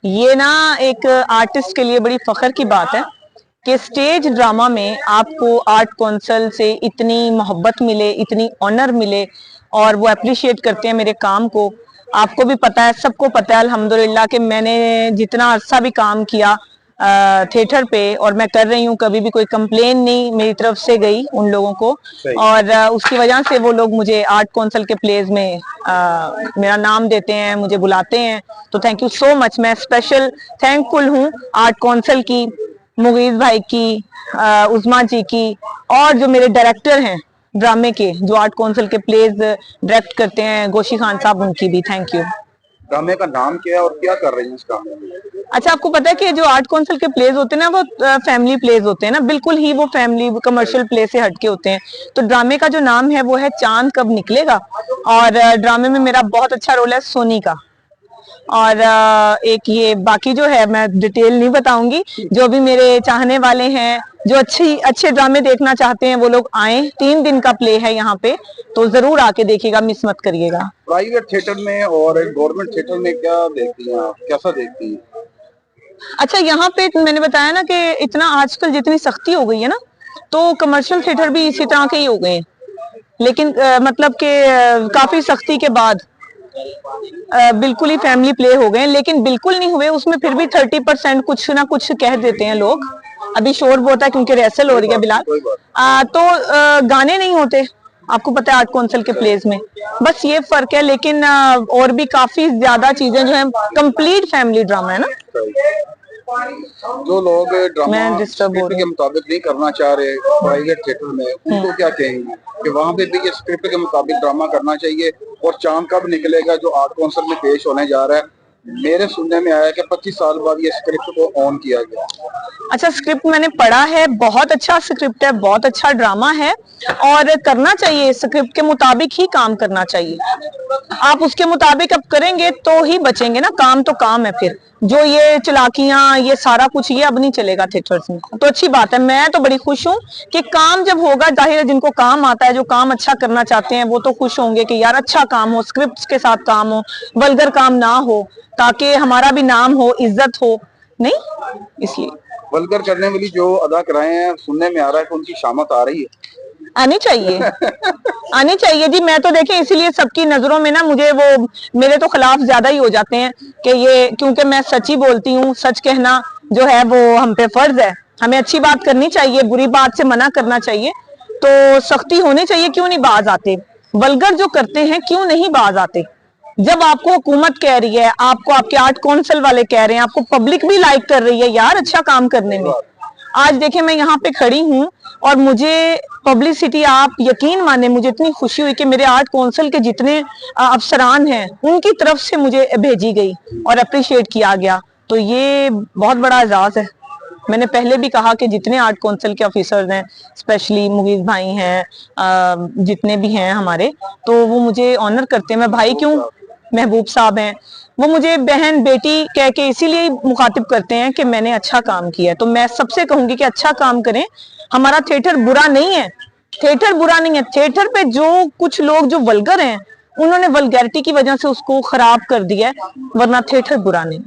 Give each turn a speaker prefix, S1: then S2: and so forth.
S1: ये ना एक आर्टिस्ट के लिए बड़ी फख्र की बात है कि स्टेज ड्रामा में आपको आर्ट कौंसल से इतनी मोहब्बत मिले, इतनी ऑनर मिले और वो अप्रिशिएट करते हैं मेरे काम को। आपको भी पता है, सबको पता है अल्हम्दुलिल्लाह कि मैंने जितना अरसा भी काम किया थिएटर पे और मैं कर रही हूँ, कभी भी कोई कंप्लेन नहीं मेरी तरफ से गई उन लोगों को। और उसकी वजह से वो लोग मुझे आर्ट कौंसल के प्लेस में मेरा नाम देते हैं, मुझे बुलाते हैं। तो थैंक यू सो मच। मैं स्पेशल थैंकफुल हूँ आर्ट कौंसल की, मुगीज भाई की, उस्मा जी की, और जो मेरे डायरेक्टर हैं ड्रामे के, जो आर्ट कौंसल के प्लेस डायरेक्ट करते हैं, गोशी खान साहब, उनकी भी थैंक यू।
S2: ड्रामे का नाम क्या है और क्या कर रही हैं इस ड्रामे में?
S1: अच्छा, आपको पता है कि जो आर्ट कौंसल के प्लेस होते हैं ना, वो फैमिली प्लेस होते हैं ना, बिल्कुल ही वो फैमिली कमर्शियल प्ले से हटके होते हैं। तो ड्रामे का जो नाम है वो है चांद कब निकलेगा, और ड्रामे में मेरा बहुत अच्छा रोल है सोनी का। और एक ये बाकी जो है मैं डिटेल नहीं बताऊंगी। जो भी मेरे चाहने वाले हैं, जो अच्छे ड्रामे देखना चाहते हैं, वो लोग आए। 3 दिन का प्ले है यहाँ पे, तो जरूर आके देखिएगा, मिस मत करिएगा।
S2: प्राइवेट थिएटर में और गवर्नमेंट थिएटर में क्या देखती हैं आप, कैसा देखती हैं?
S1: अच्छा, यहाँ पे मैंने बताया ना कि इतना आजकल जितनी सख्ती हो गई है ना, तो कमर्शियल थिएटर भी इसी तरह के ही हो गए हैं। लेकिन मतलब कि काफी सख्ती के बाद बिल्कुल ही फैमिली प्ले हो गए, लेकिन बिल्कुल नहीं हुए उसमें, फिर भी 30% कुछ ना कुछ कह देते हैं लोग। अभी शोर बहुत है क्योंकि रेसल हो रही है बिलाल। तो गाने नहीं होते, आपको पता है आर्ट कौंसल के प्लेस में, बस ये फर्क है। लेकिन और भी काफी ज्यादा चीजें जो है, कंप्लीट फैमिली ड्रामा है ना।
S2: जो लोग ड्रामा
S1: डिस्टर्ब हो
S2: स्क्रिप्ट के मुताबिक नहीं करना चाह रहे प्राइवेट थिएटर में, उनको क्या कहेंगे कि वहाँ पे भी ये स्क्रिप्ट के मुताबिक ड्रामा करना चाहिए? और चांद कब निकलेगा जो आर्ट कौंसल में पेश होने जा रहा है, मेरे सुनने में आया कि 25 साल बाद ये स्क्रिप्ट को ऑन किया गया।
S1: अच्छा, स्क्रिप्ट मैंने पढ़ा है, बहुत अच्छा स्क्रिप्ट है, बहुत अच्छा ड्रामा है, और करना चाहिए, स्क्रिप्ट के मुताबिक ही काम करना चाहिए। आप उसके मुताबिक अब करेंगे तो ही बचेंगे ना, काम तो काम है। फिर जो ये चलाकियां, ये सारा कुछ, ये अब नहीं चलेगा थिएटर्स में। तो अच्छी बात है, मैं तो बड़ी खुश हूँ कि काम जब होगा, जाहिर है जिनको काम आता है, जो काम अच्छा करना चाहते हैं, वो तो खुश होंगे कि यार अच्छा काम हो, स्क्रिप्ट के साथ काम हो, वल्गर काम ना हो, ताकि हमारा भी नाम हो, इज्जत हो, नहीं इसलिए।
S2: वल्गर करने वाली जो अदाकाराएं हैं, सुनने में आ रहा है कि उनकी शामत आ रही है।
S1: आनी चाहिए, आनी चाहिए जी। मैं तो देखें इसीलिए सबकी नजरों में ना, मुझे वो मेरे तो खिलाफ ज्यादा ही हो जाते हैं कि ये, क्योंकि मैं सच ही बोलती हूँ। सच कहना जो है वो हम पे फर्ज है। हमें अच्छी बात करनी चाहिए, बुरी बात से मना करना चाहिए। तो सख्ती होनी चाहिए, क्यों नहीं बाज आते? वल्गर जो करते हैं क्यों नहीं बाज आते? जब आपको हुकूमत कह रही है, आपको आपके आर्ट कौंसल वाले कह रहे हैं, आपको पब्लिक भी लाइक कर रही है यार अच्छा काम करने में। आज देखें मैं यहाँ पे खड़ी हूँ और मुझे पब्लिसिटी, आप यकीन माने, मुझे इतनी खुशी हुई कि मेरे आर्ट कौंसल के जितने अफसरान हैं उनकी तरफ से मुझे भेजी गई और अप्रिशिएट किया गया। तो ये बहुत बड़ा एजाज है। मैंने पहले भी कहा कि जितने आर्ट कौंसल के ऑफिसर्स हैं, स्पेशली मुगीज भाई हैं, जितने भी हैं हमारे, तो वो मुझे ऑनर करते हैं। मैं भाई क्यों, महबूब साहब हैं, वो मुझे बहन बेटी कह के इसीलिए मुखातिब करते हैं कि मैंने अच्छा काम किया है। तो मैं सबसे कहूंगी कि अच्छा काम करें। हमारा थिएटर बुरा नहीं है, थिएटर बुरा नहीं है। थिएटर पे जो कुछ लोग जो वल्गर हैं, उन्होंने वल्गैरिटी की वजह से उसको खराब कर दिया है, वरना थिएटर बुरा नहीं।